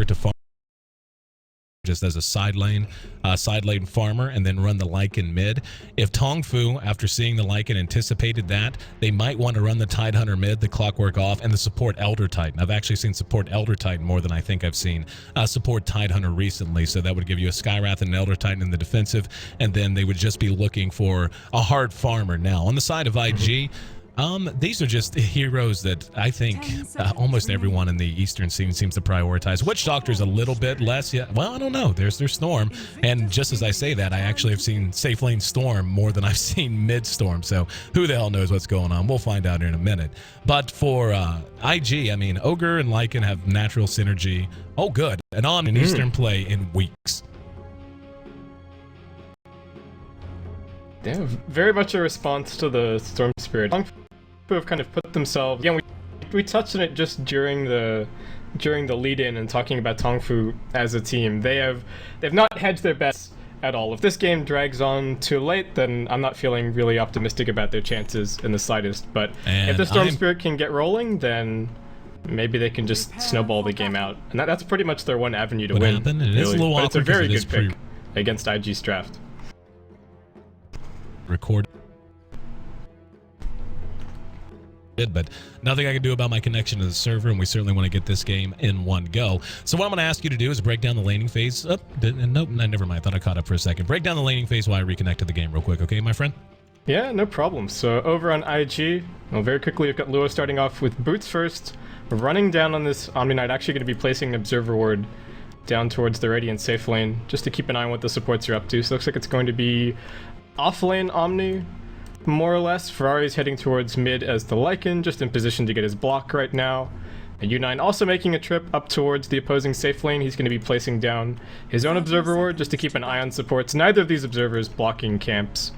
to farm just as a side lane farmer, and then run the Lycan mid. If TongFu, after seeing the Lycan, anticipated that, they might want to run the Tidehunter mid, the Clockwork off, and the support Elder Titan. I've actually seen support Elder Titan more than I think I've seen support Tidehunter recently, so that would give you a Skywrath and an Elder Titan in the defensive, and then they would just be looking for a hard farmer. Now, on the side of IG, these are just heroes that I think almost everyone in the Eastern scene seems to prioritize. Witch Doctor's a little bit less, yeah. Well, I don't know. There's their Storm, and just as I say that, I actually have seen safe lane Storm more than I've seen mid Storm. So who the hell knows what's going on? We'll find out in a minute. But for IG, I mean, Ogre and Lycan have natural synergy. Oh, good. And on an Eastern play in weeks. Yeah, very much a response to the Storm Spirit. Who have kind of put themselves, again, we touched on it just during the lead-in and talking about TongFu as a team. They've not hedged their bets at all. If this game drags on too late, then I'm not feeling really optimistic about their chances in the slightest. But if the Storm Spirit can get rolling, then maybe they can just snowball the game out, and that's pretty much their one avenue to win. It is a little awkward, but it's a very good pick against IG's draft. Record. But nothing I can do about my connection to the server, and we certainly want to get this game in one go. So what I'm going to ask you to do is break down the laning phase. Nope, never mind. I thought I caught up for a second. Break down the laning phase while I reconnect to the game real quick, okay, my friend? Yeah, no problem. So over on IG, well, very quickly, we've got Lua starting off with Boots first, running down on this Omni Knight, actually going to be placing an Observer Ward down towards the Radiant safe lane, just to keep an eye on what the supports are up to. So it looks like it's going to be off lane Omni, more or less. Ferrari's heading towards mid as the Lycan, just in position to get his block right now. And U9 also making a trip up towards the opposing safe lane. He's going to be placing down his own Observer Ward just to keep an eye on supports. Neither of these observers blocking camps,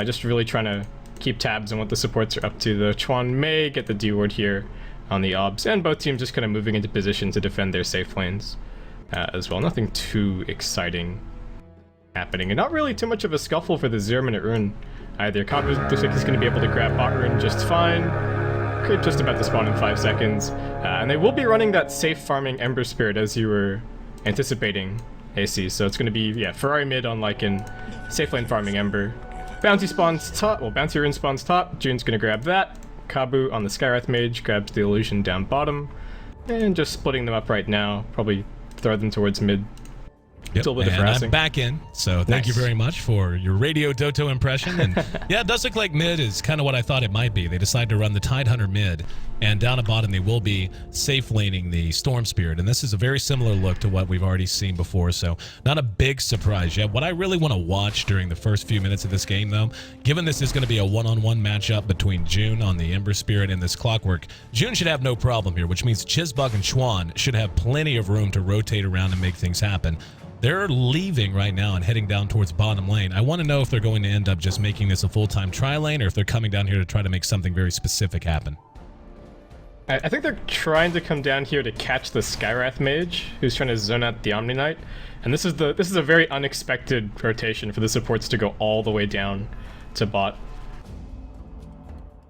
just really trying to keep tabs on what the supports are up to. The Chuan may get the D Ward here on the obs, and both teams just kind of moving into position to defend their safe lanes as well. Nothing too exciting happening, and not really too much of a scuffle for the 0-minute rune either. Conrad looks like he's going to be able to grab bot rune just fine. Could just about to spawn in 5 seconds. And they will be running that safe farming Ember Spirit as you were anticipating, AC. So it's going to be, yeah, Ferrari mid on Lycan, safe lane farming Ember. Bounty spawns top, well, Bounty rune spawns top. June's going to grab that. Kabu on the Skywrath Mage grabs the illusion down bottom. And just splitting them up right now. Probably throw them towards mid. Yep, and I'm back in, so thank you very much for your Radio Doto impression. And yeah, it does look like mid is kind of what I thought it might be. They decided to run the Tidehunter mid, and down at bottom they will be safe laning the Storm Spirit. And this is a very similar look to what we've already seen before, so not a big surprise yet. What I really want to watch during the first few minutes of this game, though, given this is going to be a one-on-one matchup between June on the Ember Spirit and this Clockwork, June should have no problem here, which means Chizbug and Chuan should have plenty of room to rotate around and make things happen. They're leaving right now and heading down towards bottom lane. I want to know if they're going to end up just making this a full-time tri-lane, or if they're coming down here to try to make something very specific happen. I think they're trying to come down here to catch the Skywrath Mage, who's trying to zone out the Omni Knight. And this is a very unexpected rotation for the supports to go all the way down to bot.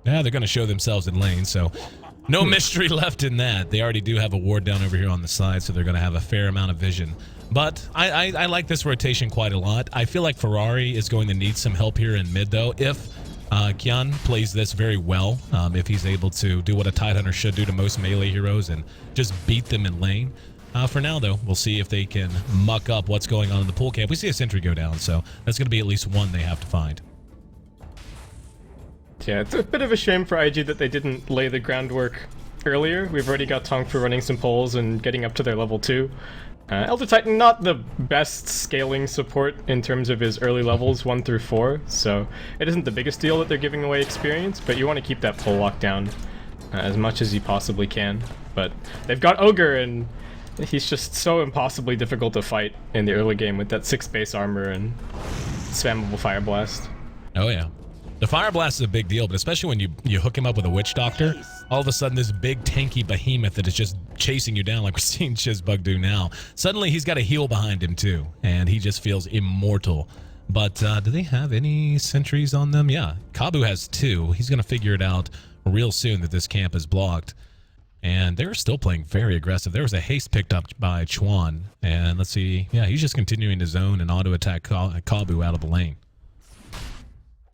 Yeah, they're going to show themselves in lane, so no mystery left in that. They already do have a ward down over here on the side, so they're going to have a fair amount of vision. But I like this rotation quite a lot. I feel like Ferrari is going to need some help here in mid, though, if Kian plays this very well, if he's able to do what a Tidehunter should do to most melee heroes and just beat them in lane. For now, though, we'll see if they can muck up what's going on in the pool camp. We see a sentry go down, so that's going to be at least one they have to find. Yeah, it's a bit of a shame for IG that they didn't lay the groundwork earlier. We've already got TongFu running some polls and getting up to their level 2. Elder Titan, not the best scaling support in terms of his early levels 1 through 4, so it isn't the biggest deal that they're giving away experience, but you want to keep that pull lock down as much as you possibly can. But they've got Ogre, and he's just so impossibly difficult to fight in the early game with that 6 base armor and spammable Fire Blast. Oh yeah. The Fire Blast is a big deal, but especially when you hook him up with a Witch Doctor, all of a sudden this big tanky behemoth that is just chasing you down like we're seeing Chizbug do now. Suddenly he's got a heal behind him too, and he just feels immortal. But do they have any sentries on them? Yeah, Kabu has 2. He's going to figure it out real soon that this camp is blocked. And they're still playing very aggressive. There was a haste picked up by Chuan. And let's see. Yeah, he's just continuing to zone and auto-attack Kabu out of the lane.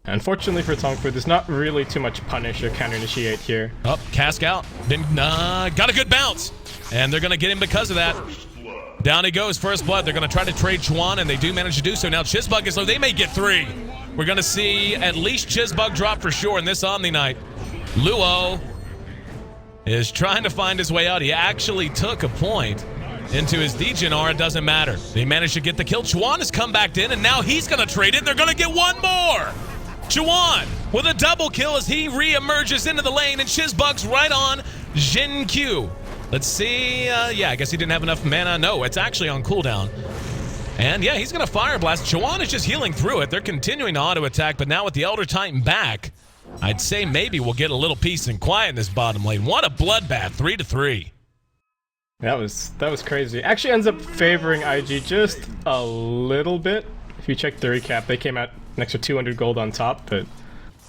Unfortunately for TongFu, there's not really too much punish or counter-initiate here. Oh, cask out. Got a good bounce. And they're going to get him because of that. Down he goes, first blood. They're going to try to trade Chuan, and they do manage to do so. Now Chizbug is low. They may get 3. We're going to see at least Chizbug drop for sure in this Omni Knight. Luo is trying to find his way out. He actually took a point into his Degen aura. It doesn't matter. They managed to get the kill. Chuan has come back in, and now he's going to trade it. They're going to get 1 more. Chuan with a double kill as he re-emerges into the lane, and Chizbug's right on Jin Q. Let's see. Yeah, I guess he didn't have enough mana. No, it's actually on cooldown. And yeah, he's going to Fire Blast. Chuan is just healing through it. They're continuing to auto-attack, but now with the Elder Titan back, I'd say maybe we'll get a little peace and quiet in this bottom lane. What a bloodbath, 3-3. That was crazy. Actually ends up favoring IG just a little bit. If you check the recap, they came out an extra 200 gold on top, but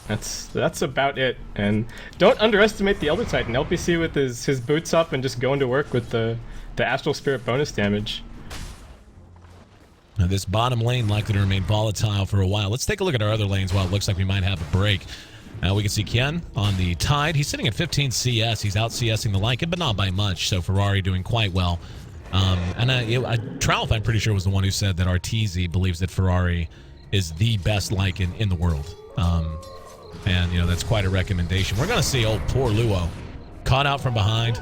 that's about it. And don't underestimate the Elder Titan. LPC with his boots up and just going to work with the Astral Spirit bonus damage. Now this bottom lane likely to remain volatile for a while. Let's take a look at our other lanes while it looks like we might have a break. We can see Ken on the Tide. He's sitting at 15 CS. He's out CSing the Lycan, but not by much. So Ferrari doing quite well. Trouf, I'm pretty sure, was the one who said that Arteezy believes that Ferrari is the best Lycan in the world. And, you know, that's quite a recommendation. We're going to see old poor Luo caught out from behind.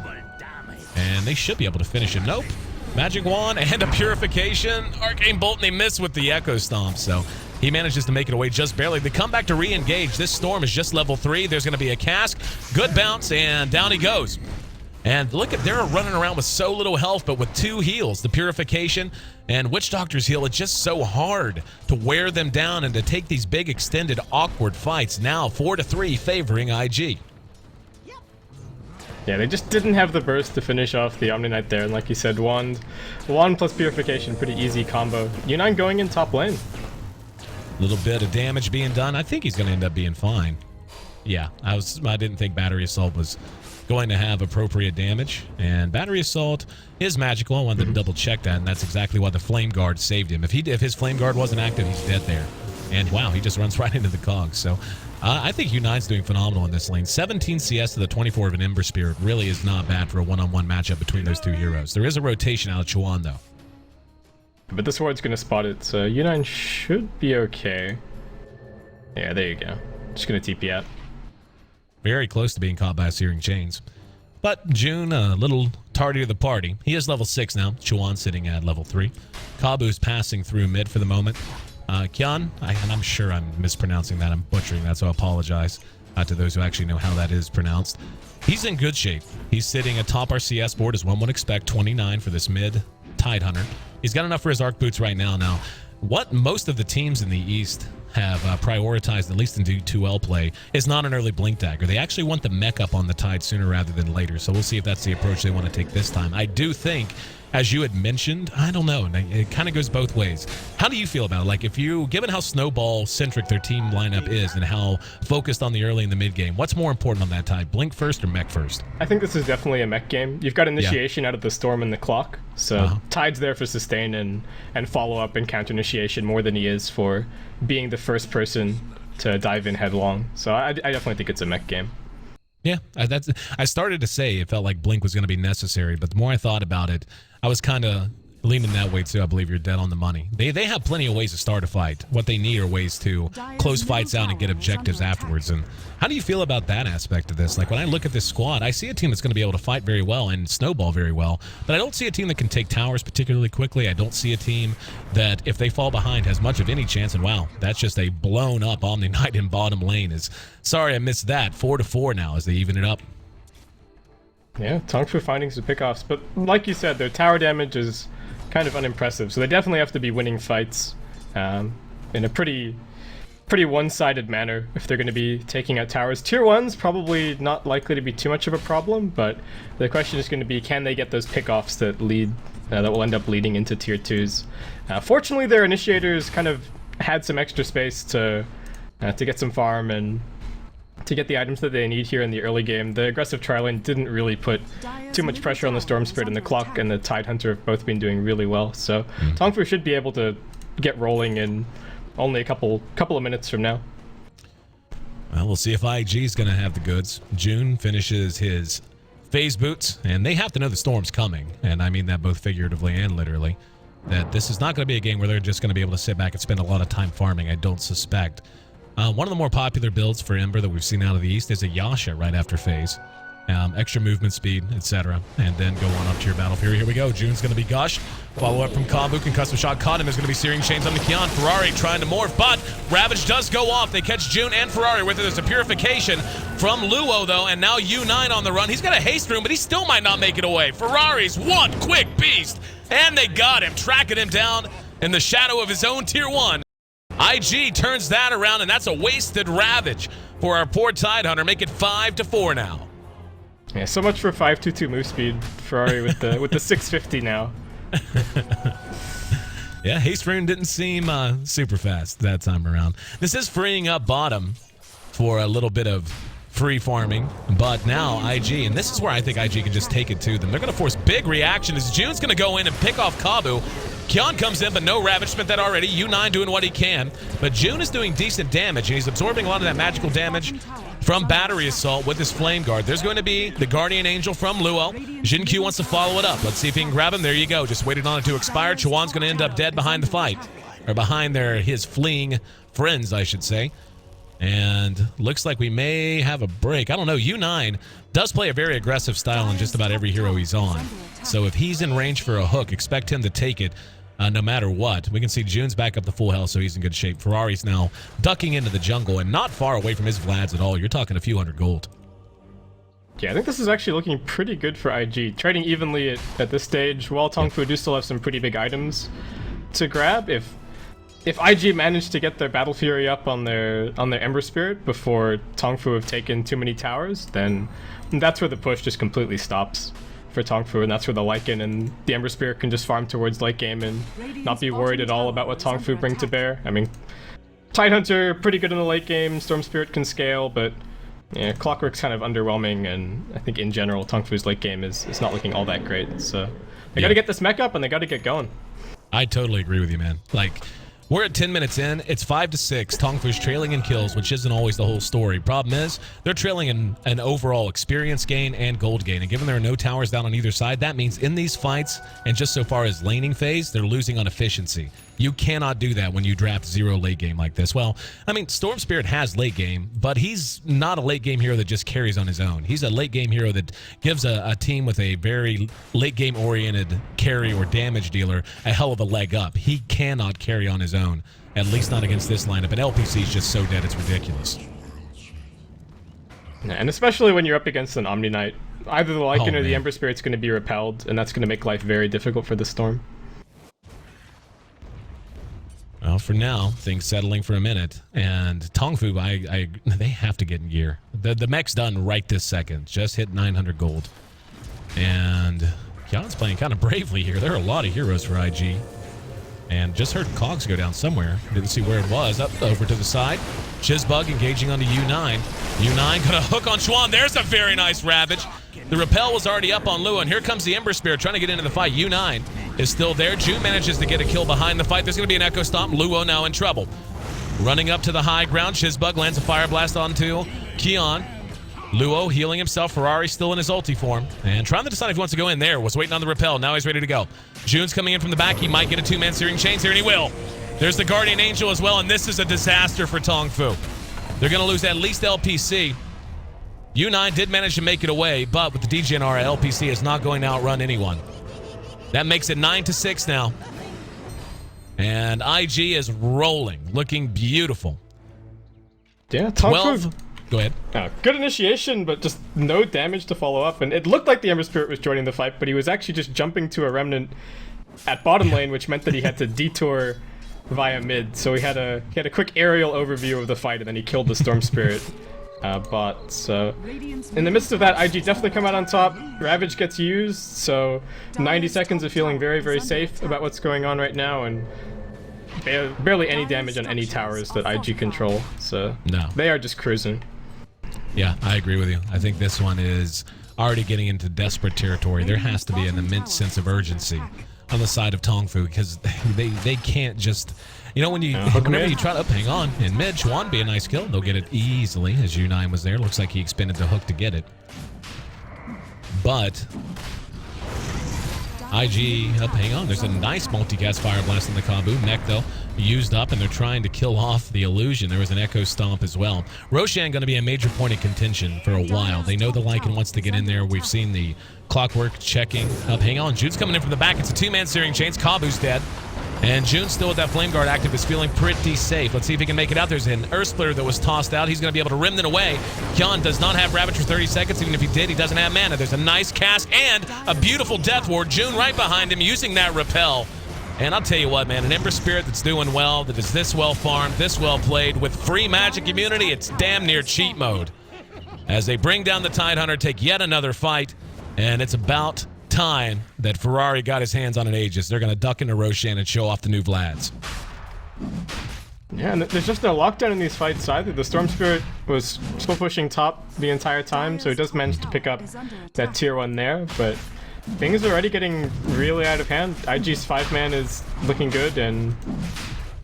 And they should be able to finish him. Nope. Magic Wand and a Purification. Arcane Bolt, and they miss with the Echo Stomp. So he manages to make it away just barely. They come back to re-engage. This Storm is just level 3. There's going to be a cask. Good bounce, and down he goes. And look at, they're running around with so little health, but with 2 heals, the Purification and Witch Doctor's heal. It's just so hard to wear them down and to take these big, extended, awkward fights. Now 4-3 favoring IG. Yeah, they just didn't have the burst to finish off the Omni Knight there, and like you said, Wand plus Purification, pretty easy combo. U9 going in top lane. Little bit of damage being done. I think he's going to end up being fine. Yeah, I didn't think Battery Assault was going to have appropriate damage, and Battery Assault is magical. I wanted to double check that, and that's exactly why the Flame Guard saved him. If his Flame Guard wasn't active, he's dead there. And wow, he just runs right into the cogs. So I think U9's doing phenomenal in this lane. 17 CS to the 24 of an Ember Spirit really is not bad for a one-on-one matchup between those 2 heroes. There is a rotation out of Chuan, though. But this ward's gonna spot it, so U9 should be okay. Yeah, there you go. Just gonna TP out. Very close to being caught by a Searing Chains. But June, a little tardy to the party. He is level 6 now. Chuan sitting at level 3. Kabu's passing through mid for the moment. Kyan, and I'm sure I'm mispronouncing that. I'm butchering that, so I apologize to those who actually know how that is pronounced. He's in good shape. He's sitting atop our CS board, as one would expect, 29 for this mid Tide Hunter. He's got enough for his Arc Boots right now. Now, what most of the teams in the East have prioritized, at least in D2L play, is not an early Blink Dagger. They actually want the mech up on the Tide sooner rather than later, so we'll see if that's the approach they want to take this time. I do think, as you had mentioned, I don't know, it kind of goes both ways. How do you feel about it? Like, given how Snowball-centric their team lineup is and how focused on the early and the mid game, what's more important on that Tide, Blink first or mech first? I think this is definitely a mech game. You've got initiation out of the Storm and the Clock, so Tide's there for sustain and follow-up and counter-initiation more than he is for being the first person to dive in headlong. So I definitely think it's a mech game. Yeah, I started to say it felt like Blink was going to be necessary, but the more I thought about it, I was kind of leaning that way too. I believe you're dead on the money. They have plenty of ways to start a fight. What they need are ways to close fights out and get objectives afterwards. And how do you feel about that aspect of this? Like, when I look at this squad, I see a team that's going to be able to fight very well and snowball very well, but I don't see a team that can take towers particularly quickly. I don't see a team that, if they fall behind, has much of any chance. And wow, that's just a blown up Omni Knight in bottom lane. Sorry I missed that. 4-4 now as they even it up. Yeah, TongFu finding some pickoffs, but like you said, their tower damage is kind of unimpressive, so they definitely have to be winning fights in a pretty one-sided manner if they're going to be taking out towers. Tier 1's probably not likely to be too much of a problem, but the question is going to be, can they get those pickoffs that will end up leading into Tier 2s? Fortunately, their initiators kind of had some extra space to get some farm and to get the items that they need here in the early game. The aggressive tri lane didn't really put too much pressure on the Storm Spirit, and the Clock and the Tidehunter have both been doing really well. So TongFu should be able to get rolling in only a couple of minutes from now. Well, we'll see if IG is going to have the goods. June finishes his phase boots, and they have to know the storm's coming, and I mean that both figuratively and literally, that this is not going to be a game where they're just going to be able to sit back and spend a lot of time farming, I don't suspect. One of the more popular builds for Ember that we've seen out of the East is a Yasha right after phase. Extra movement speed, etc. And then go on up to your Battle Fury. Here we go. June's going to be gushed. Follow up from Kambu. Concussive shot caught him. There's going to be Searing Chains on the Kion. Ferrari trying to morph, but Ravage does go off. They catch June and Ferrari with it. There's a purification from Luo, though, and now U9 on the run. He's got a haste room, but he still might not make it away. Ferrari's one quick beast, and they got him, tracking him down in the shadow of his own Tier 1. IG turns that around, and that's a wasted Ravage for our poor Tidehunter. Make it 5-4 now. Yeah, so much for 522 move speed. Ferrari with the 650 now. Yeah, haste rune didn't seem super fast that time around. This is freeing up bottom for a little bit of free farming, but now IG, and this is where I think IG can just take it to them. They're going to force big reaction as June's going to go in and pick off Kabu. Kion comes in, but no Ravage, spent that already. U9 doing what he can, but June is doing decent damage, and he's absorbing a lot of that magical damage from Battery Assault with his Flame Guard. There's going to be the Guardian Angel from Luo. Jin Q wants to follow it up. Let's see if he can grab him. There you go. Just waited on it to expire. Chuan's going to end up dead behind the fight, or behind his fleeing friends, I should say. And looks like we may have a break. I don't know. U9 does play a very aggressive style on just about every hero he's on. So if he's in range for a hook, expect him to take it no matter what. We can see June's back up to full health, so he's in good shape. Ferrari's now ducking into the jungle and not far away from his Vlads at all. You're talking a few hundred gold. Yeah, I think this is actually looking pretty good for IG. Trading evenly at this stage, while TongFu do still have some pretty big items to grab. If IG managed to get their Battle Fury up on their Ember Spirit before TongFu have taken too many towers, then that's where the push just completely stops for TongFu, and that's where the Lycan and the Ember Spirit can just farm towards late game and not be worried at all about what TongFu bring to bear. I mean, Tidehunter pretty good in the late game, Storm Spirit can scale, but yeah, Clockwork's kind of underwhelming, and I think in general TongFu's late game is not looking all that great. So they gotta get this mech up and they gotta get going. I totally agree with you, man. Like, we're at 10 minutes in. It's 5-6. TongFu's trailing in kills, which isn't always the whole story. Problem is, they're trailing in an overall experience gain and gold gain. And given there are no towers down on either side, that means in these fights, and just so far as laning phase, they're losing on efficiency. You cannot do that when you draft 0 late game like this. Well, I mean, Storm Spirit has late game, but he's not a late game hero that just carries on his own. He's a late game hero that gives a team with a very late game oriented carry or damage dealer a hell of a leg up. He cannot carry on his own, at least not against this lineup. And LPC is just so dead, it's ridiculous. Yeah, and especially when you're up against an Omni Knight, either the Lycan or the Ember Spirit's going to be repelled, and that's going to make life very difficult for the Storm. Well, for now, things settling for a minute, and TongFu, they have to get in gear. The mech's done right this second. Just hit 900 gold. And Kion's playing kind of bravely here. There are a lot of heroes for IG. And just heard Cogs go down somewhere. Didn't see where it was. Up over to the side. Chizbug engaging onto U9. U9 gonna hook on Chuan. There's a very nice Ravage. The repel was already up on Luo, and here comes the Ember Spirit trying to get into the fight. U9 is still there. June manages to get a kill behind the fight. There's going to be an Echo Stomp. Luo now in trouble. Running up to the high ground, Chizbug lands a Fire Blast onto Kion. Luo healing himself. Ferrari still in his ulti form. And trying to decide if he wants to go in there. Was waiting on the repel. Now he's ready to go. June's coming in from the back. He might get a 2-man Searing Chains here, and he will. There's the Guardian Angel as well, and this is a disaster for TongFu. They're going to lose at least LPC. U9 did manage to make it away, but with the DGNR, LPC is not going to outrun anyone. That makes it 9-6 now. And IG is rolling, looking beautiful. Yeah, 12. Go ahead. Good initiation, but just no damage to follow up. And it looked like the Ember Spirit was joining the fight, but he was actually just jumping to a Remnant at bottom lane, which meant that he had to detour via mid. So he had a quick aerial overview of the fight, and then he killed the Storm Spirit. But so in the midst of that, IG definitely come out on top. Ravage gets used, so 90 seconds of feeling very, very safe about what's going on right now, and barely any damage on any towers that IG control. So no, they are just cruising. Yeah, I agree with you. I think this one is already getting into desperate territory. There has to be an immense sense of urgency on the side of TongFu because they can't just, you know, when you whenever you try to hang on in mid, Chuan be a nice kill. They'll get it easily as U9 was there. Looks like he expended the hook to get it. But IG up, hang on. There's a nice multicast fire blast in the Kabu. Mech though used up, and they're trying to kill off the illusion. There was an echo stomp as well. Roshan going to be a major point of contention for a while. They know the Lycan wants to get in there. We've seen the clockwork checking up. Hang on, June's coming in from the back. It's a two-man searing chains. Kabu's dead. And June still with that flame guard active is feeling pretty safe. Let's see if he can make it out. There's an Earth Splitter that was tossed out. He's going to be able to rim it away. Kyon does not have Ravage for 30 seconds. Even if he did, he doesn't have mana. There's a nice cast and a beautiful Death Ward. June right behind him using that repel. And I'll tell you what, man, an Ember Spirit that's doing well, that is this well farmed, this well played, with free magic immunity, it's damn near cheat mode. As they bring down the Tidehunter, take yet another fight, and it's about time that Ferrari got his hands on an Aegis. They're going to duck into Roshan and show off the new Vlads. Yeah, and there's just no lockdown in these fights either. The Storm Spirit was still pushing top the entire time, so he does manage to pick up that tier 1 there, but things are already getting really out of hand. IG's 5-man is looking good, and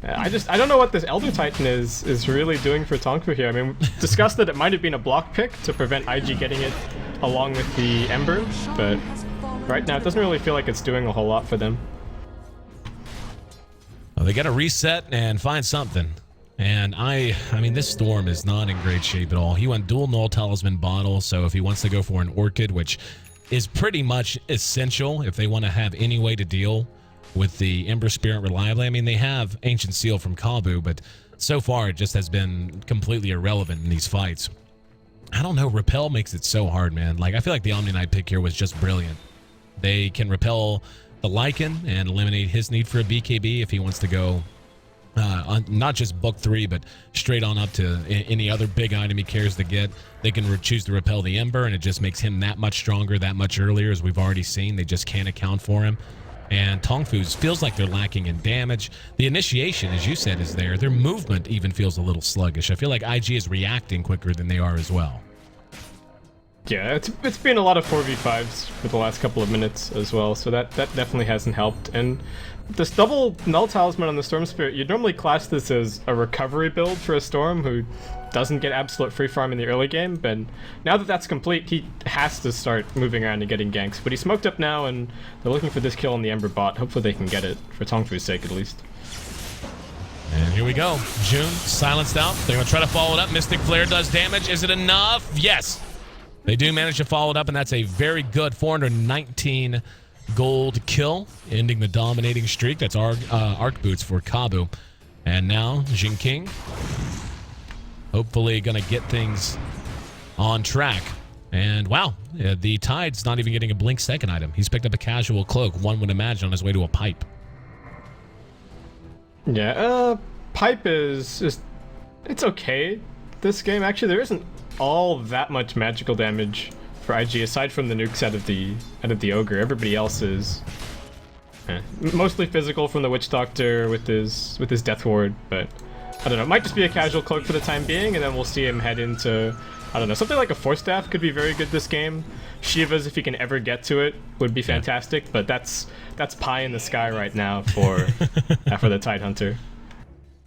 I don't know what this Elder Titan is really doing for TongFu here. I mean, we discussed that it might have been a block pick to prevent IG getting it along with the Ember, but right now it doesn't really feel like it's doing a whole lot for them. Well, they got to reset and find something. And I mean, this Storm is not in great shape at all. He went dual Null Talisman bottle, so if he wants to go for an Orchid, which is pretty much essential if they want to have any way to deal with the Ember Spirit reliably. I mean, they have Ancient Seal from Kabu, but so far it just has been completely irrelevant in these fights. I don't know, Repel makes it so hard, man. Like, I feel like the Omni Knight pick here was just brilliant. They can repel the Lycan and eliminate his need for a BKB if he wants to go not just book 3, but straight on up to any other big item he cares to get. They can choose to repel the Ember, and it just makes him that much stronger, that much earlier, as we've already seen. They just can't account for him. And TongFu's feels like they're lacking in damage. The initiation, as you said, is there. Their movement even feels a little sluggish. I feel like IG is reacting quicker than they are as well. Yeah, it's been a lot of 4v5s for the last couple of minutes as well, so that definitely hasn't helped. And this double Null Talisman on the Storm Spirit, you'd normally class this as a recovery build for a Storm who doesn't get absolute free farm in the early game, but now that that's complete, he has to start moving around and getting ganks. But he's smoked up now, and they're looking for this kill on the Ember bot. Hopefully they can get it, for TongFu's sake at least. And here we go. June silenced out. They're going to try to follow it up. Mystic Flare does damage. Is it enough? Yes. They do manage to follow it up, and that's a very good 419 gold kill, ending the dominating streak. That's Arc Boots for Kabu. And now, Jin King, hopefully going to get things on track. And wow, the Tide's not even getting a blink second item. He's picked up a casual cloak, one would imagine, on his way to a pipe. Yeah, pipe is it's okay this game. Actually, there isn't all that much magical damage for IG aside from the nukes out of the ogre. Everybody else is mostly physical from the Witch Doctor with his Death Ward, but I don't know, it might just be a casual cloak for the time being, and then we'll see him head into, I don't know, something like a Force Staff could be very good this game. Shiva's, if he can ever get to it, would be fantastic, but that's pie in the sky right now for for the Tidehunter.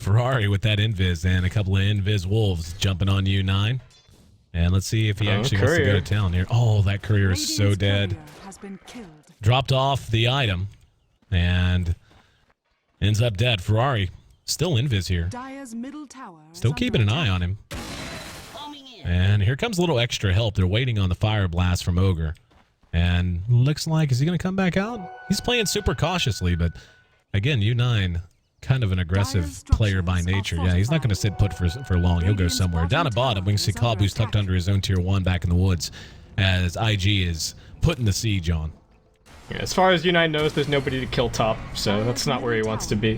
Ferrari with that Invis and a couple of Invis Wolves jumping on U9. And let's see if he actually wants to go to town here. Oh, that courier is so dead. Dropped off the item and ends up dead. Ferrari still Invis here. Still keeping an eye on him. And here comes a little extra help. They're waiting on the Fire Blast from Ogre. And looks like, is he going to come back out? He's playing super cautiously, but again, U9, kind of an aggressive player by nature. Yeah, he's not going to sit put for long. He'll go somewhere. Down at bottom, we can see Kabu's tucked under his own tier 1 back in the woods as IG is putting the siege on. Yeah, as far as U9 knows, there's nobody to kill top, so that's not where he wants to be,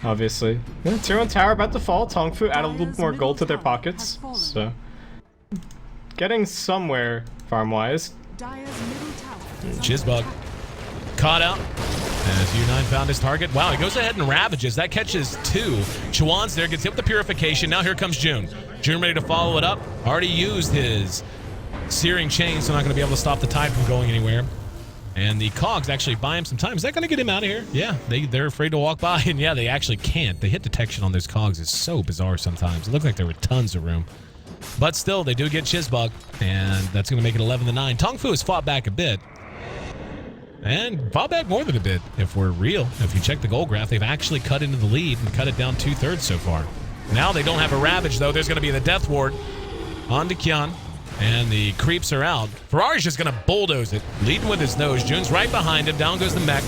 obviously. Yeah, tier 1 tower about to fall. TongFu add a little bit more gold to their pockets, so getting somewhere farm-wise. Jizzbug caught out. As U9 found his target. Wow, he goes ahead and ravages. That catches 2. Chuan's there, gets hit with the purification. Now here comes June. June ready to follow it up. Already used his searing chain, so not going to be able to stop the tide from going anywhere. And the cogs actually buy him some time. Is that going to get him out of here? Yeah, they're afraid to walk by, and yeah, they actually can't. The hit detection on those cogs is so bizarre sometimes. It looked like there were tons of room. But still, they do get Chizbug, and that's going to make it 11-9. TongFu has fought back a bit. And fought back more than a bit, if we're real. If you check the goal graph, they've actually cut into the lead and cut it down 2/3 so far. Now they don't have a Ravage, though. There's going to be the Death Ward on to Kian. And the creeps are out. Ferrari's just going to bulldoze it, leading with his nose. June's right behind him. Down goes the mech.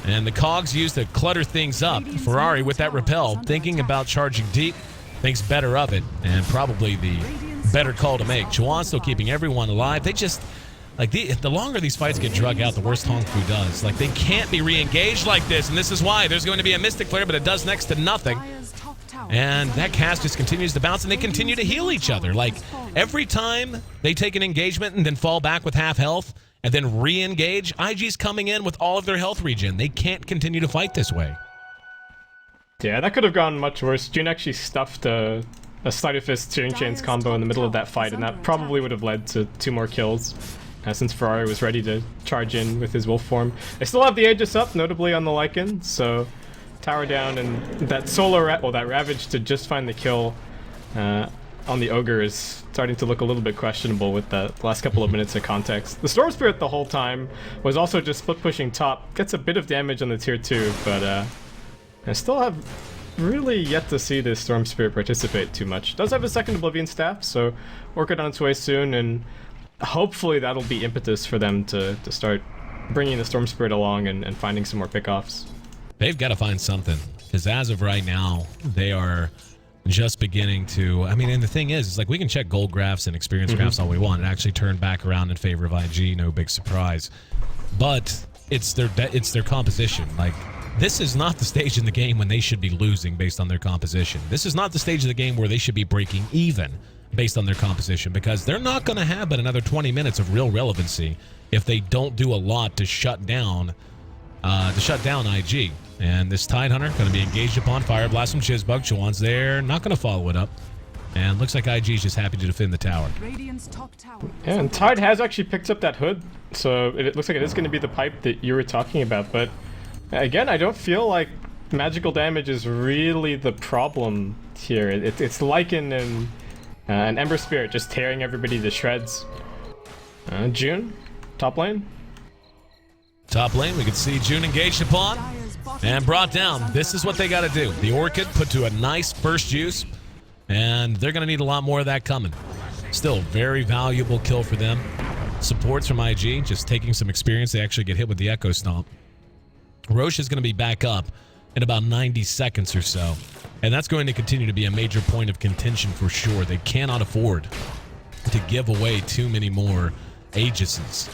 And the cogs used to clutter things up. Ferrari with that repel, thinking about charging deep, thinks better of it, and probably the better call to make. Chuan still keeping everyone alive. They just... Like, the longer these fights get drug out, the worse TongFu does. Like, they can't be re-engaged like this, and this is why. There's going to be a Mystic Flare, but it does next to nothing. And that cast just continues to bounce, and they continue to heal each other. Like, every time they take an engagement and then fall back with half health, and then re-engage, IG's coming in with all of their health regen. They can't continue to fight this way. Yeah, that could have gone much worse. June actually stuffed a Sleight of Fist Searing Chains combo in the middle of that fight, and that probably would have led to 2 more kills. Since Ferrari was ready to charge in with his wolf form. They still have the Aegis up, notably on the Lycan, so tower down, and that that Ravage to just find the kill on the Ogre is starting to look a little bit questionable with the last couple of minutes of context. The Storm Spirit the whole time was also just split pushing top, gets a bit of damage on the tier 2, but I still have really yet to see this Storm Spirit participate too much. Does have a second Oblivion Staff, so work it on its way soon, and hopefully that'll be impetus for them to start bringing the Storm Spirit along and finding some more pickoffs. They've got to find something, because as of right now, they are just beginning to... I mean, and the thing is, it's like we can check gold graphs and experience graphs all we want. It actually turned back around in favor of IG, no big surprise. But it's their composition. Like, this is not the stage in the game when they should be losing based on their composition. This is not the stage of the game where they should be breaking even based on their composition, because they're not going to have but another 20 minutes of real relevancy if they don't do a lot to shut down IG. And this Tidehunter going to be engaged upon. Fire Blast from Chizbug. Chuan's there, not going to follow it up. And looks like IG's just happy to defend the tower. Yeah, and Tide has actually picked up that hood, so it looks like it is going to be the pipe that you were talking about. But again, I don't feel like magical damage is really the problem here. It's Lycan and an Ember Spirit just tearing everybody to shreds. June, top lane. Top lane, we can see June engaged upon and brought down. This is what they got to do. The Orchid put to a nice first use, and they're going to need a lot more of that coming. Still, very valuable kill for them. Supports from IG, just taking some experience. They actually get hit with the Echo Stomp. Roche is going to be back up in about 90 seconds or so. And that's going to continue to be a major point of contention for sure. They cannot afford to give away too many more Aegises.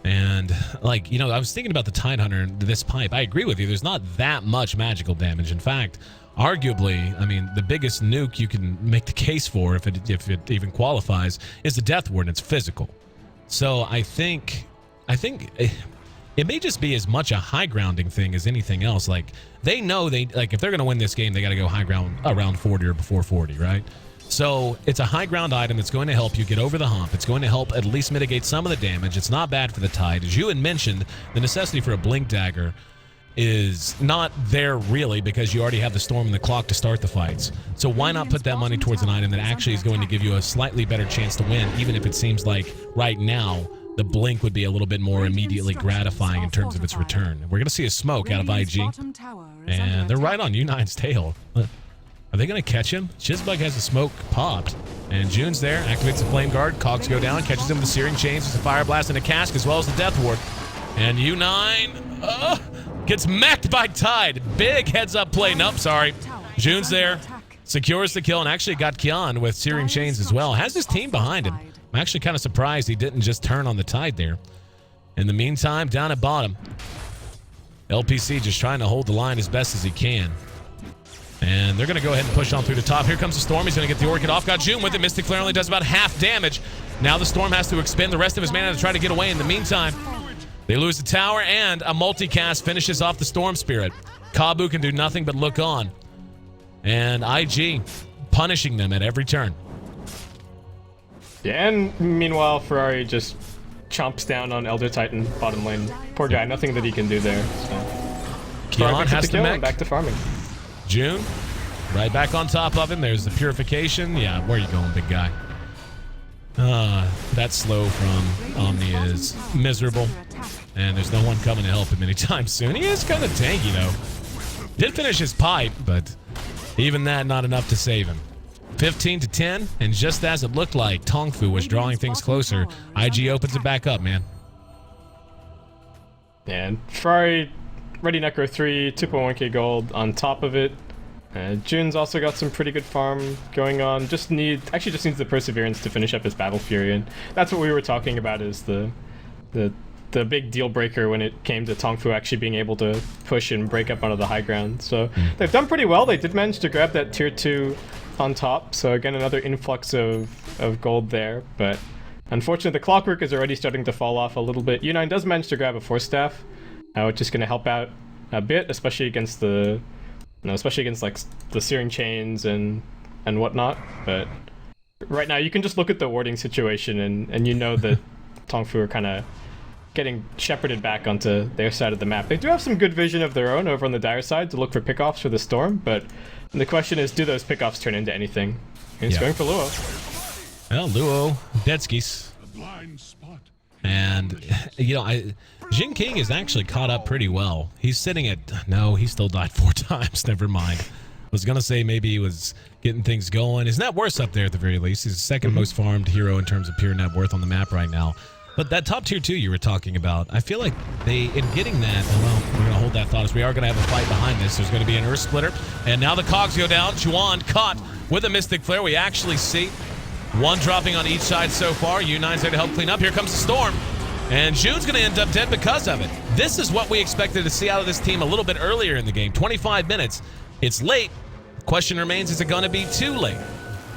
And, like, you know, I was thinking about the Tidehunter and this pipe. I agree with you. There's not that much magical damage. In fact, arguably, I mean, the biggest nuke you can make the case for, if it even qualifies, is the Death Ward, and it's physical. So I think it may just be as much a high grounding thing as anything else. Like, they know if they're going to win this game, they got to go high ground around 40 or before 40, right? So it's a high ground item that's going to help you get over the hump. It's going to help at least mitigate some of the damage. It's not bad for the Tide. As you had mentioned, the necessity for a Blink Dagger is not there really, because you already have the Storm and the Clock to start the fights. So why not put that money towards an item that actually is going to give you a slightly better chance to win, even if it seems like right now the Blink would be a little bit more immediately gratifying in terms of its return. We're going to see a smoke out of IG, and they're right on U9's tail. Are they going to catch him? Chizbug has a smoke popped, and June's there, activates the Flame Guard, Cogs go down, catches him with the Searing Chains, with a Fire Blast and a Cask, as well as the Death Ward. And U9 gets mech'd by Tide. Big heads-up play. Nope, sorry. June's there, secures the kill, and actually got Kian with Searing Chains as well. Has his team behind him. I'm actually kind of surprised he didn't just turn on the Tide there. In the meantime, down at bottom, LPC just trying to hold the line as best as he can. And they're going to go ahead and push on through the top. Here comes the Storm. He's going to get the Orchid off. Got June with it. Mystic Flare only does about half damage. Now the Storm has to expend the rest of his mana to try to get away. In the meantime, They lose the tower, and a multicast finishes off the Storm Spirit. Kabu can do nothing but look on. And IG punishing them at every turn. Yeah, and meanwhile, Ferrari just chomps down on Elder Titan bottom lane. Poor guy, nothing that he can do there. So. Kion has the mech. Back to farming. June, right back on top of him. There's the purification. Yeah, where are you going, big guy? That slow from Omni is miserable. And there's no one coming to help him anytime soon. He is kind of tanky, though. Did finish his pipe, but even that, not enough to save him. 15-10, and just as it looked like TongFu was drawing things closer, IG opens it back up, man. And Ferrari, Ready Necro 3, 2.1k gold on top of it. June's also got some pretty good farm going on. Just needs the perseverance to finish up his Battle Fury, and that's what we were talking about is the big deal breaker when it came to TongFu actually being able to push and break up onto the high ground. So they've done pretty well. They did manage to grab that tier 2 on top, so again another influx of gold there, but unfortunately the clockwork is already starting to fall off a little bit. U9 does manage to grab a Force Staff, which is going to help out a bit, especially against the like the Searing Chains and whatnot. But right now you can just look at the warding situation and you know that TongFu are kind of getting shepherded back onto their side of the map. They do have some good vision of their own over on the Dire side to look for pickoffs for the Storm, but the question is, do those pickoffs turn into anything? And he's going for Luo. Well, Luo, dead skis. And, you know, Jin King is actually caught up pretty well. He's sitting at... No, he still died 4 times. Never mind. I was going to say maybe he was getting things going. His net worth's up there at the very least. He's the second most farmed hero in terms of pure net worth on the map right now. But that top tier 2 you were talking about, I feel like they, in getting that, well, we're going to hold that thought as we are going to have a fight behind this. There's going to be an Earth Splitter. And now the cogs go down. Juan caught with a Mystic Flare. We actually see one dropping on each side so far. U9's there to help clean up. Here comes the Storm. And June's going to end up dead because of it. This is what we expected to see out of this team a little bit earlier in the game. 25 minutes. It's late. The question remains, is it going to be too late?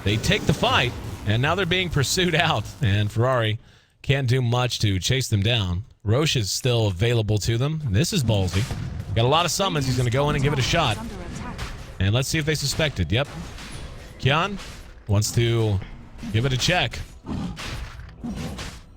They take the fight, and now they're being pursued out. And Ferrari can't do much to chase them down. Roche is still available to them. This is ballsy. Got a lot of summons. He's going to go in and give it a shot. And let's see if they suspect it. Yep. Kian wants to give it a check.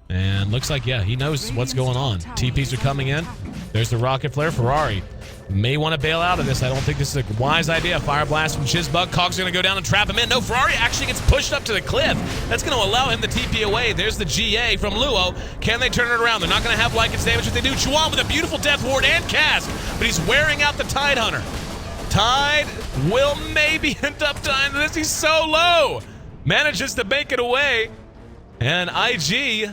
And looks like, yeah, he knows what's going on. TPs are coming in. There's the Rocket Flare. Ferrari may want to bail out of this. I don't think this is a wise idea. Fire Blast from Chizbug. Cog's going to go down and trap him in. No, Ferrari actually gets pushed up to the cliff. That's going to allow him to TP away. There's the GA from Luo. Can they turn it around? They're not going to have Lycan's damage if they do. Chuan with a beautiful Death Ward and cast, but he's wearing out the Tide Hunter. Tide will maybe end up dying to this. He's so low. Manages to make it away. And IG...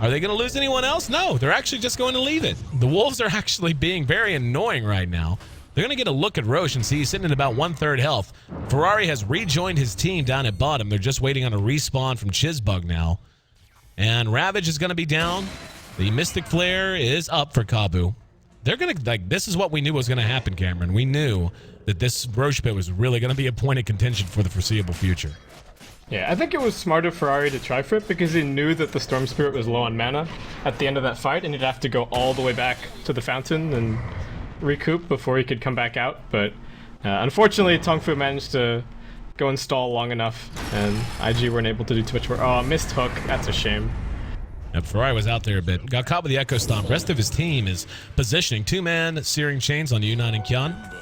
Are they going to lose anyone else? No, they're actually just going to leave it. The Wolves are actually being very annoying right now. They're going to get a look at Roche and see he's sitting at about 1/3 health. Ferrari has rejoined his team down at bottom. They're just waiting on a respawn from Chizbug now. And Ravage is going to be down. The Mystic Flare is up for Kabu. They're going to, like, this is what we knew was going to happen, Cameron. We knew that this Roche pit was really going to be a point of contention for the foreseeable future. Yeah, I think it was smart of Ferrari to try for it because he knew that the Storm Spirit was low on mana at the end of that fight and he'd have to go all the way back to the fountain and recoup before he could come back out. But unfortunately, TongFu managed to go and stall long enough and IG weren't able to do too much more. Oh, missed hook. That's a shame. Yep, Ferrari was out there a bit. Got caught with the Echo Stomp. Rest of his team is positioning. 2-man Searing Chains on U9 and Kian.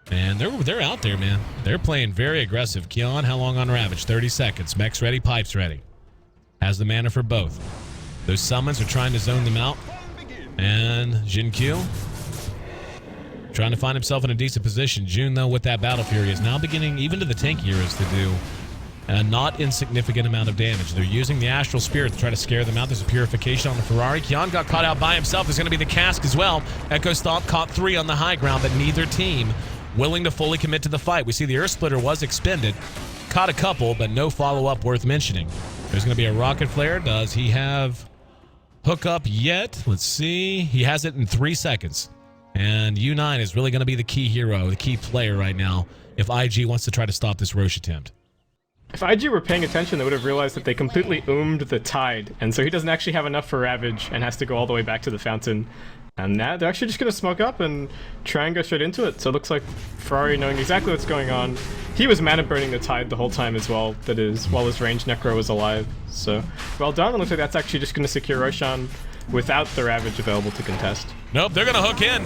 And they're out there, man. They're playing very aggressive. Kion, how long on Ravage? 30 seconds. Mech's ready, Pipe's ready. Has the mana for both. Those summons are trying to zone them out. And Jinkyu trying to find himself in a decent position. June, though, with that Battle Fury is now beginning, even to the tank heroes, to do a not insignificant amount of damage. They're using the Astral Spirit to try to scare them out. There's a Purification on the Ferrari. Kion got caught out by himself. There's going to be the Cask as well. Echo Stomp caught 3 on the high ground, but neither team willing to fully commit to the fight. We see the Earth Splitter was expended. Caught a couple, but no follow-up worth mentioning. There's going to be a Rocket Flare. Does he have hookup yet? Let's see. He has it in 3 seconds. And U9 is really going to be the key hero, the key player right now, if IG wants to try to stop this Roche attempt. If IG were paying attention, they would have realized that they completely oomed the Tide, and so he doesn't actually have enough for Ravage and has to go all the way back to the fountain. And now they're actually just going to smoke up and try and go straight into it. So it looks like Ferrari, knowing exactly what's going on, he was mana burning the Tide the whole time as well, that is, while his ranged Necro was alive. So, well done. It looks like that's actually just going to secure Roshan without the Ravage available to contest. Nope, they're going to hook in.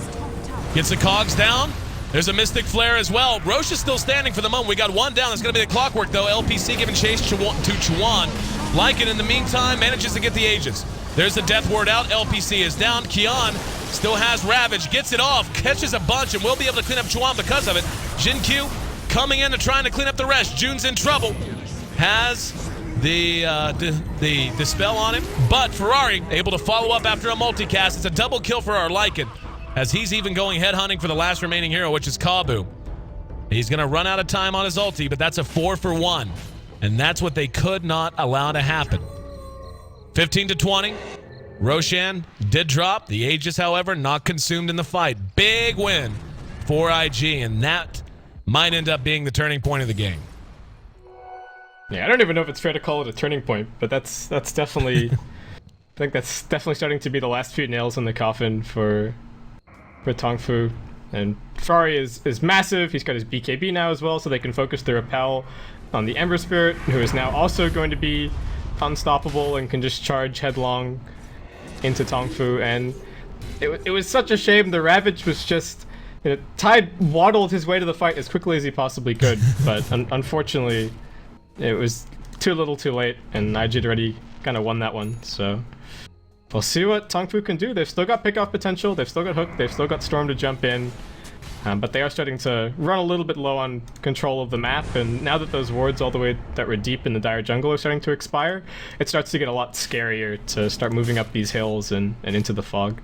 Gets the cogs down. There's a Mystic Flare as well. Roche is still standing for the moment. We got one down. It's going to be the Clockwork, though. LPC giving chase to Chuan. Lycan, in the meantime, manages to get the Aegis. There's the Death Ward out. LPC is down. Kian still has Ravage. Gets it off. Catches a bunch and will be able to clean up Chuan because of it. Jin-Q coming in and trying to clean up the rest. June's in trouble. Has the Dispel on him. But Ferrari able to follow up after a multicast. It's a double kill for our Lycan, as he's even going head hunting for the last remaining hero, which is Kabu. He's going to run out of time on his ulti, but that's a 4-for-1. And that's what they could not allow to happen. 15-20. Roshan did drop. The Aegis, however, not consumed in the fight. Big win for IG, and that might end up being the turning point of the game. Yeah, I don't even know if it's fair to call it a turning point, but that's definitely... I think that's definitely starting to be the last few nails in the coffin for TongFu. And Ferrari is massive. He's got his BKB now as well, so they can focus their repel on the Ember Spirit, who is now also going to be unstoppable and can just charge headlong into TongFu. And it was such a shame. The Ravage was just, you know, Tide waddled his way to the fight as quickly as he possibly could, but unfortunately it was too little too late, and IG had already kind of won that one. So we'll see what TongFu can do. They've still got pick-off potential, they've still got Hook, they've still got Storm to jump in. But they are starting to run a little bit low on control of the map, and now that those wards all the way that were deep in the Dire Jungle are starting to expire, it starts to get a lot scarier to start moving up these hills and into the fog.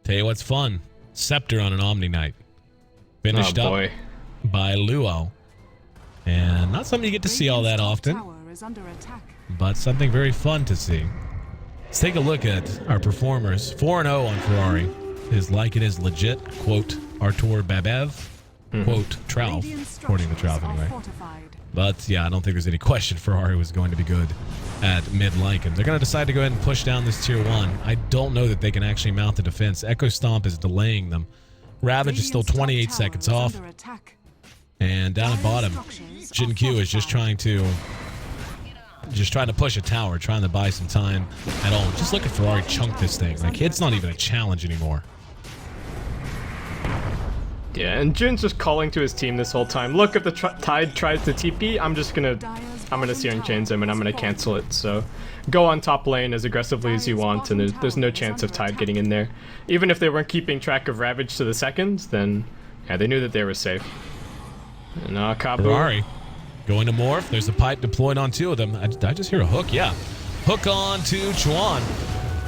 Tell you what's fun. Scepter on an Omni Knight. Finished up by Luo. And not something you get to see all that often, but something very fun to see. Let's take a look at our performers. 4-0 on Ferrari. His Lycan is legit, quote, Artur Babev, quote, Trouf, according to Trouf anyway. But yeah, I don't think there's any question Ferrari was going to be good at mid Lycan. They're going to decide to go ahead and push down this tier 1. I don't know that they can actually mount the defense. Echo Stomp is delaying them. Ravage is still 28 seconds off. And down at bottom, Jin-Q is just trying to push a tower, trying to buy some time at all. Just look at Ferrari chunk this thing. Like, it's not even a challenge anymore. Yeah, and Jun's just calling to his team this whole time. Look, if the Tide tries to TP, I'm gonna Searing Chains him and I'm gonna cancel it. So go on top lane as aggressively as you want, and there's no chance of Tide getting in there. Even if they weren't keeping track of Ravage to the seconds, then yeah, they knew that they were safe. And Kabu. Ferrari going to morph. There's a pipe deployed on two of them. Did I just hear a hook? Yeah. Hook on to Chuan.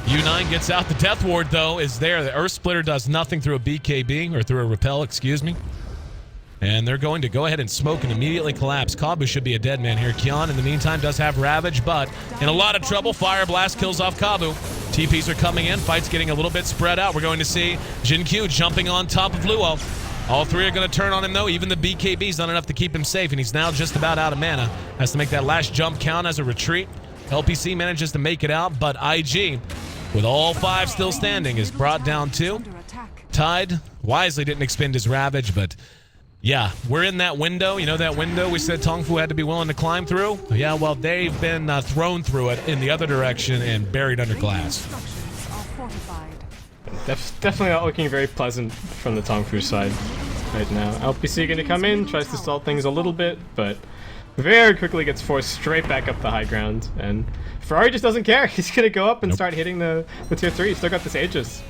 U9 gets out. The Death Ward, though, is there. The Earth Splitter does nothing through a BKB, or through a repel, excuse me. And they're going to go ahead and smoke and immediately collapse. Kabu should be a dead man here. Kian, in the meantime, does have Ravage, but in a lot of trouble. Fire Blast kills off Kabu. TPs are coming in. Fight's getting a little bit spread out. We're going to see Jin-Q jumping on top of Luo. All three are going to turn on him, though. Even the BKB's not enough to keep him safe, and he's now just about out of mana. Has to make that last jump count as a retreat. LPC manages to make it out, but IG, with all five still standing, is brought down too. Tide wisely didn't expend his Ravage, but yeah, we're in that window. You know that window we said TongFu had to be willing to climb through? Yeah, well, they've been thrown through it in the other direction and buried under glass. Definitely not looking very pleasant from the TongFu side right now. LPC gonna come in, tries to stall things a little bit, but very quickly gets forced straight back up the high ground, and Ferrari just doesn't care. He's gonna go up and start hitting the tier 3. He's still got this Aegis.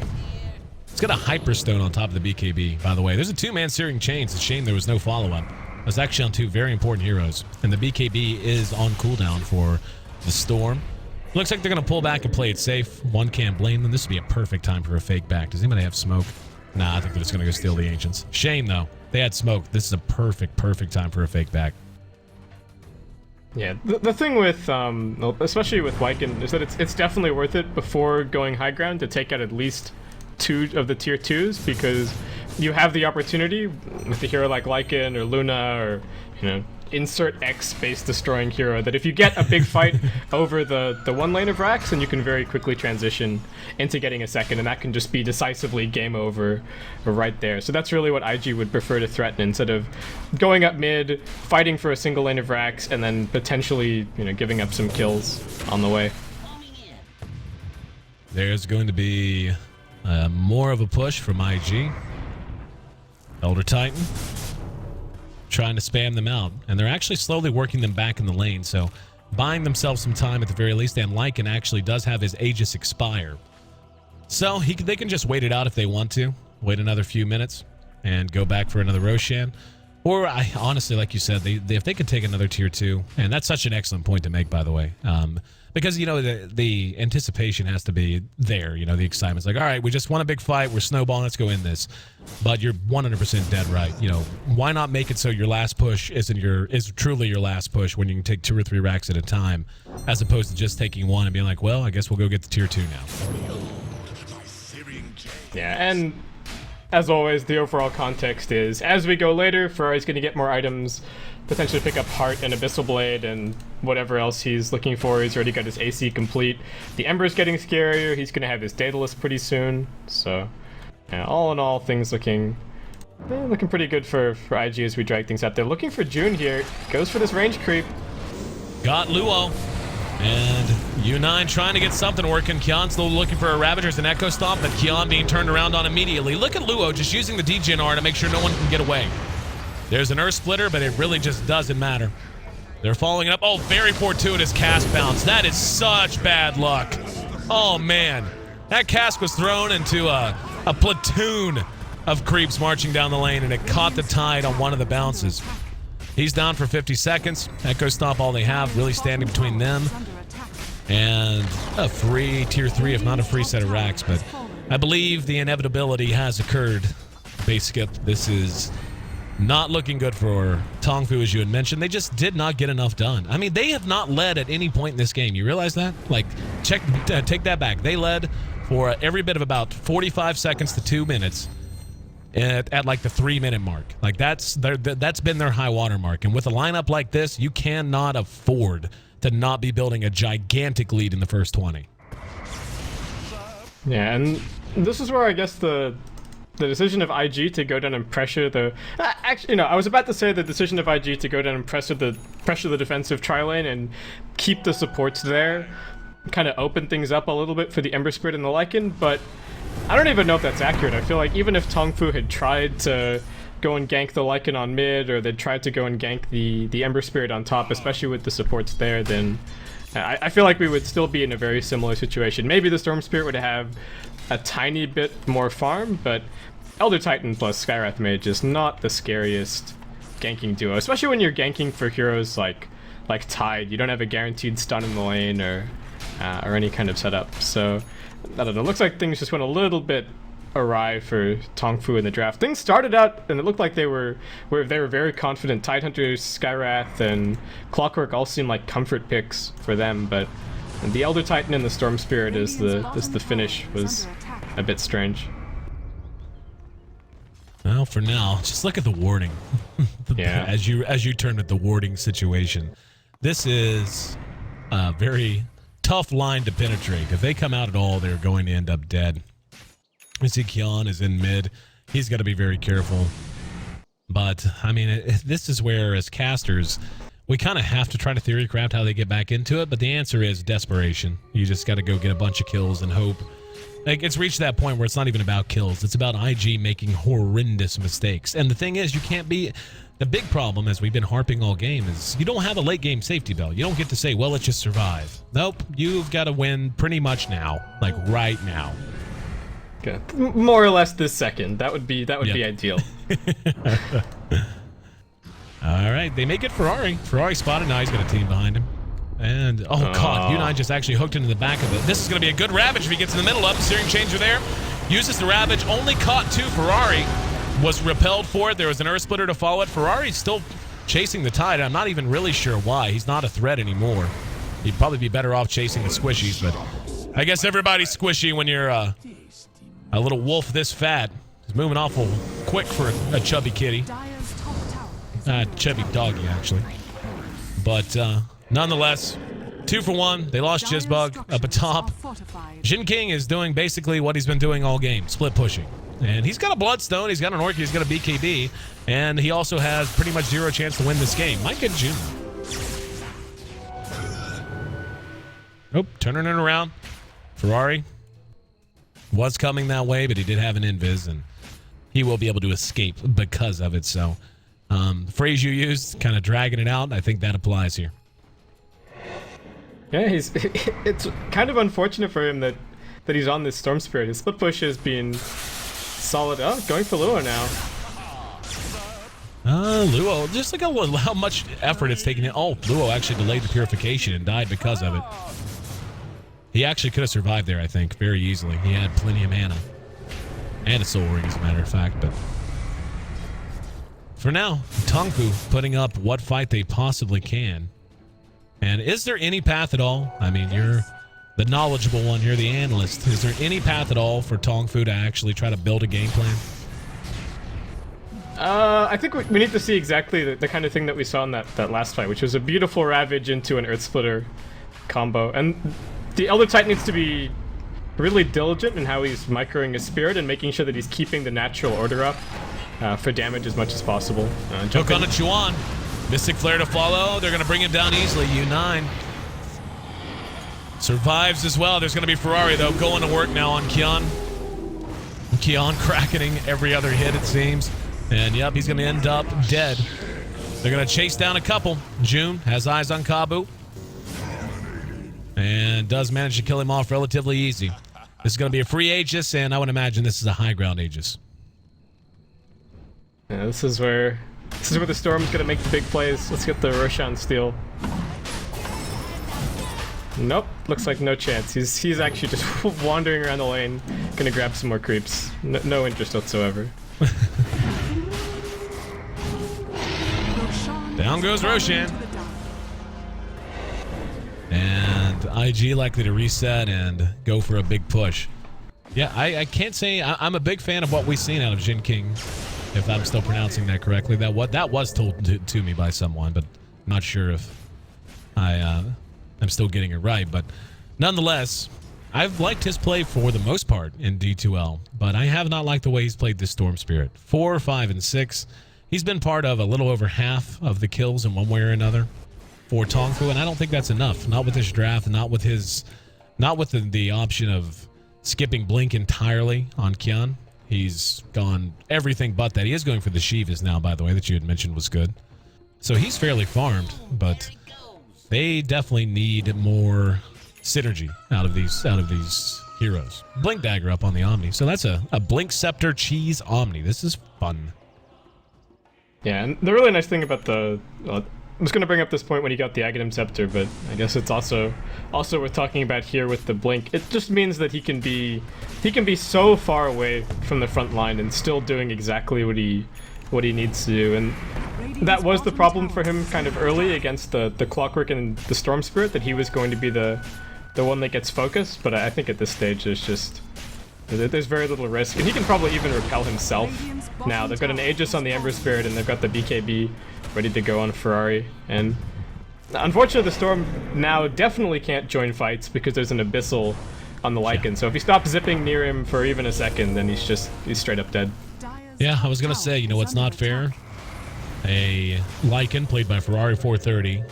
It's got a Hyperstone on top of the BKB, by the way. There's a two-man Searing Chains. It's a shame there was no follow-up. That's actually on two very important heroes, and the BKB is on cooldown for the Storm. Looks like they're going to pull back and play it safe. One can't blame them. This would be a perfect time for a fake back. Does anybody have smoke? Nah, I think they're just going to go steal the Ancients. Shame, though. They had smoke. This is a perfect time for a fake back. Yeah, the thing with, especially with Lycan, is that it's definitely worth it before going high ground to take out at least 2 of the tier 2s, because you have the opportunity with a hero like Lycan or Luna or, you know, insert X space destroying hero that if you get a big fight over the one lane of racks, then you can very quickly transition into getting a second, and that can just be decisively game over right there. So that's really what IG would prefer to threaten, instead of going up mid, fighting for a single lane of racks, and then potentially, you know, giving up some kills on the way. There's going to be more of a push from IG. Elder Titan trying to spam them out, and they're actually slowly working them back in the lane, so buying themselves some time at the very least. And Lycan actually does have his Aegis expire, so they can just wait it out if they want to, wait another few minutes and go back for another Roshan. Or I honestly, like you said, if they could take another tier 2, and that's such an excellent point to make, by the way, because, you know, the anticipation has to be there. You know, the excitement's like, all right, we just won a big fight, we're snowballing, let's go in this. But you're 100% dead right. You know, why not make it so your last push is truly your last push when you can take 2 or 3 racks at a time, as opposed to just taking one and being like, well, I guess we'll go get the tier 2 now. Yeah, and as always, the overall context is, as we go later, Ferrari's going to get more items, potentially pick up Heart and Abyssal Blade and whatever else he's looking for. He's already got his AC complete. The Ember's getting scarier. He's going to have his Daedalus pretty soon. So, yeah, all in all, things looking pretty good for IG as we drag things out there. Looking for June here. Goes for this range creep. Got Luo. And U9 trying to get something working. Kion still looking for a Ravager's and Echo Stomp, but Kion being turned around on immediately. Look at Luo just using the DGNR to make sure no one can get away. There's an Earth Splitter, but it really just doesn't matter. They're following it up. Oh, very fortuitous cast bounce. That is such bad luck. Oh, man. That cast was thrown into a platoon of creeps marching down the lane, and it caught the tide on one of the bounces. He's down for 50 seconds. Echo Stomp all they have, really standing between them and a free tier 3, if not a free set of racks. But I believe the inevitability has occurred. Basically, this is not looking good for TongFu, as you had mentioned. They just did not get enough done. I mean, they have not led at any point in this game. You realize that? Like, take that back. They led for every bit of about 45 seconds to 2 minutes. At like the 3-minute mark. Like that's been their high water mark. And with a lineup like this, you cannot afford to not be building a gigantic lead in the first 20. Yeah, and this is where I guess the decision of IG to go down and pressure the... Actually, no, I was about to say the decision of IG to go down and pressure the defensive tri-lane and keep the supports there kind of open things up a little bit for the Ember Spirit and the Lycan, but I don't even know if that's accurate. I feel like even if TongFu had tried to go and gank the Lycan on mid, or they'd tried to go and gank the Ember Spirit on top, especially with the supports there, then I feel like we would still be in a very similar situation. Maybe the Storm Spirit would have a tiny bit more farm, but Elder Titan plus Skywrath Mage is not the scariest ganking duo, especially when you're ganking for heroes like Tide. You don't have a guaranteed stun in the lane or any kind of setup. So I don't know. Looks like things just went a little bit awry for TongFu in the draft. Things started out and it looked like they were very confident. Tidehunters, Skywrath, and Clockwork all seemed like comfort picks for them, but the Elder Titan and the Storm Spirit as the finish was a bit strange. Well, for now, just look at the warding. Yeah. As you turn at the warding situation, this is a very tough line to penetrate. If they come out at all, they're going to end up dead. We see Kion is in mid. He's got to be very careful. But, I mean, this is where, as casters, we kind of have to try to theory craft how they get back into it, but the answer is desperation. You just got to go get a bunch of kills and hope. Like, it's reached that point where it's not even about kills. It's about IG making horrendous mistakes. And the thing is, you can't be... The big problem, as we've been harping all game, is you don't have a late game safety belt. You don't get to say, well, let's just survive. Nope, you've got to win pretty much now. Like, right now. Okay. More or less this second. That would be ideal. All right, they make it Ferrari. Ferrari spotted. Now he's got a team behind him. And, oh god, U9 just actually hooked into the back of it. This is going to be a good Ravage if he gets in the middle of. The steering changer there. Uses the Ravage. Only caught 2. Ferrari was repelled for it. There was an Earth Splitter to follow it. Ferrari's still chasing the tide. I'm not even really sure why. He's not a threat anymore. He'd probably be better off chasing the squishies, but I guess everybody's squishy when you're a little wolf this fat. He's moving awful quick for a chubby kitty. Chubby Doggy, actually. But nonetheless, 2 for 1. They lost Jizzbug up atop. Jin King is doing basically what he's been doing all game, split pushing. And he's got a Bloodstone, he's got an Orc, he's got a BKB, and he also has pretty much 0 chance to win this game. Might get June. Nope, turning it around. Ferrari was coming that way, but he did have an invis, and he will be able to escape because of it. So, phrase you used, kind of dragging it out, I think that applies here. Yeah, it's kind of unfortunate for him that he's on this Storm Spirit. His split push has been solid. Oh, going for Luo now. Luo, just look at how much effort it's taking. Oh, Luo actually delayed the purification and died because of it. He actually could have survived there, I think, very easily. He had plenty of mana. And a soul ring, as a matter of fact, but... For now, TongFu putting up what fight they possibly can. And is there any path at all? I mean, you're the knowledgeable one here, the analyst. Is there any path at all for TongFu to actually try to build a game plan? I think we need to see exactly the kind of thing that we saw in that last fight, which was a beautiful Ravage into an Earth Splitter combo. And the Elder Titan needs to be really diligent in how he's microing his Spirit and making sure that he's keeping the natural order up for damage as much as possible. Hook on a Chuan. Mystic Flare to follow. They're going to bring him down easily. U9 survives as well. There's going to be Ferrari, though, going to work now on Kian. Kian cracking every other hit, it seems. And, yep, he's going to end up dead. They're going to chase down a couple. June has eyes on Kabu. And does manage to kill him off relatively easy. This is going to be a free Aegis, and I would imagine this is a high ground Aegis. Yeah, this is where the Storm's going to make the big plays. Let's get the Roshan steal. Nope, looks like no chance. He's actually just wandering around the lane, going to grab some more creeps. No interest whatsoever. Down goes Roshan. And IG likely to reset and go for a big push. Yeah, I can't say I'm a big fan of what we've seen out of Jin King, if I'm still pronouncing that correctly. That was told to me by someone, but I'm not sure if I'm still getting it right. But nonetheless, I've liked his play for the most part in D2L, but I have not liked the way he's played this Storm Spirit. 4, 5, and 6. He's been part of a little over half of the kills in one way or another for TongFu, and I don't think that's enough. Not with this draft, not with the option of skipping Blink entirely on Kian. He's gone everything but that. He is going for the Shivas now, by the way, that you had mentioned was good. So he's fairly farmed, but they definitely need more synergy out of these heroes. Blink Dagger up on the Omni. So that's a Blink Scepter Cheese Omni. This is fun. Yeah, and the really nice thing about I was going to bring up this point when he got the Aghanim Scepter, but I guess it's also worth talking about here with the Blink. It just means that he can be so far away from the front line and still doing exactly what he needs to do. And that was the problem for him kind of early against the Clockwork and the Storm Spirit, that he was going to be the one that gets focused. But I think at this stage there's very little risk, and he can probably even repel himself now. They've got an Aegis on the Ember Spirit, and they've got the BKB ready to go on Ferrari. And unfortunately, the Storm now definitely can't join fights because there's an Abyssal on the Lycan. So if he stops zipping near him for even a second, then he's straight up dead. Yeah, I was gonna say, you know what's not fair? A Lycan played by Ferrari 430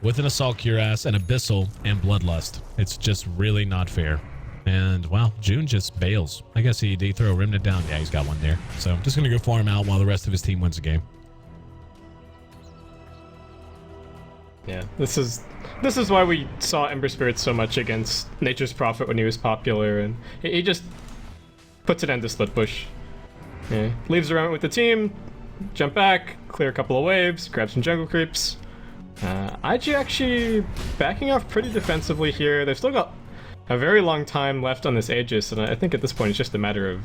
with an Assault Cuirass, an Abyssal, and Bloodlust. It's just really not fair. And, wow, June just bails. I guess he did throw a Remnant down. Yeah, he's got one there. So I'm just going to go farm out while the rest of his team wins the game. Yeah, this is why we saw Ember Spirit so much against Nature's Prophet when he was popular, and he just puts it into split push. Yeah, leaves around with the team, jump back, clear a couple of waves, grab some jungle creeps. IG actually backing off pretty defensively here. They've still got a very long time left on this Aegis, and I think at this point it's just a matter of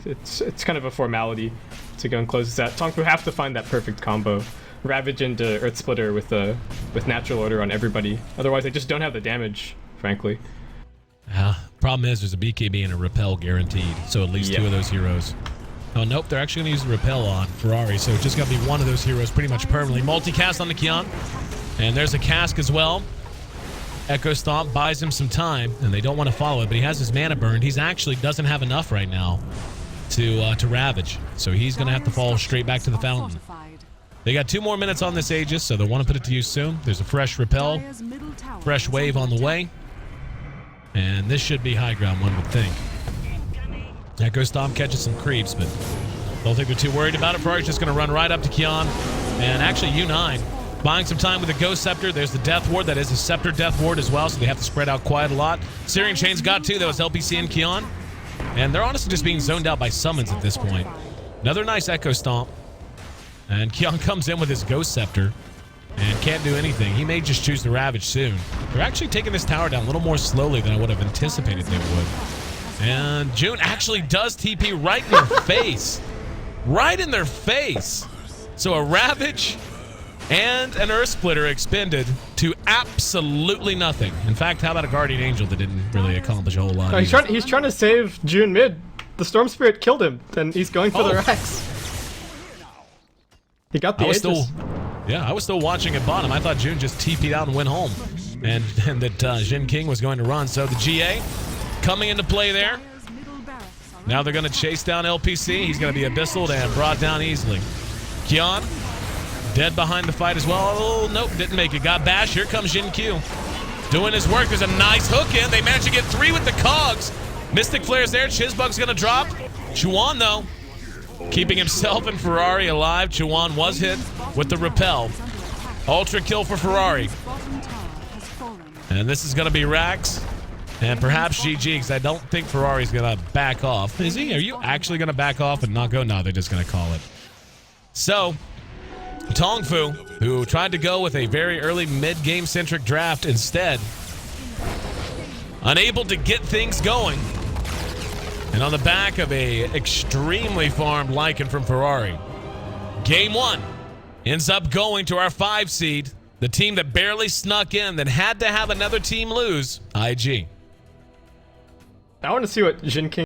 it's kind of a formality to go and close this out. TongFu have to find that perfect combo. Ravage into Earth Splitter with natural order on everybody. Otherwise they just don't have the damage, frankly. Problem is there's a BKB and a repel guaranteed, so at least two of those heroes Oh, nope. They're actually going to use the repel on Ferrari, so it's just going to be one of those heroes pretty much permanently. Multicast on the Kion. And there's a cask as well. Echo Stomp buys him some time, and they don't want to follow it, but he has his mana burned. He's actually doesn't have enough right now to Ravage, so he's going to have to fall straight back to the fountain. They got 2 more minutes on this Aegis, so they'll want to put it to use soon. There's a fresh repel, fresh wave on the way, and this should be high ground, one would think. Echo Stomp catches some creeps, but don't think they're too worried about it. Ferrari's just going to run right up to Kion, and actually U9 buying some time with the Ghost Scepter. There's the Death Ward. That is a Scepter Death Ward as well, so they have to spread out quite a lot. Searing Chains got 2. That was LPC and Kion. And they're honestly just being zoned out by summons at this point. Another nice Echo Stomp. And Kion comes in with his Ghost Scepter and can't do anything. He may just choose to Ravage soon. They're actually taking this tower down a little more slowly than I would have anticipated they would. And June actually does TP right in their face. Right in their face. So a Ravage and an Earth Splitter expended to absolutely nothing. In fact, how about a Guardian Angel that didn't really accomplish a whole lot? He's trying to save June mid. The Storm Spirit killed him, and he's going for the Rex. He got the Aegis. I was still watching at bottom. I thought June just TP'd out and went home, and that Jin King was going to run. So the GA coming into play there. Now they're going to chase down LPC. He's going to be abyssaled and brought down easily. Kion dead behind the fight as well. Oh, nope, didn't make it. Got bashed. Here comes Jin Q doing his work. There's a nice hook in. They managed to get 3 with the cogs. Mystic Flare's there. Chizbug's going to drop. Chuan, though, keeping himself and Ferrari alive. Chuan was hit with the repel. Ultra kill for Ferrari. And this is going to be Rax. And perhaps GG, because I don't think Ferrari's going to back off. Is he? Are you actually going to back off and not go? No, they're just going to call it. So TongFu, who tried to go with a very early mid-game centric draft instead, unable to get things going. And on the back of a extremely farmed Lycan from Ferrari, Game 1 ends up going to our 5 seed, the team that barely snuck in, that had to have another team lose, IG. I want to see what Jin King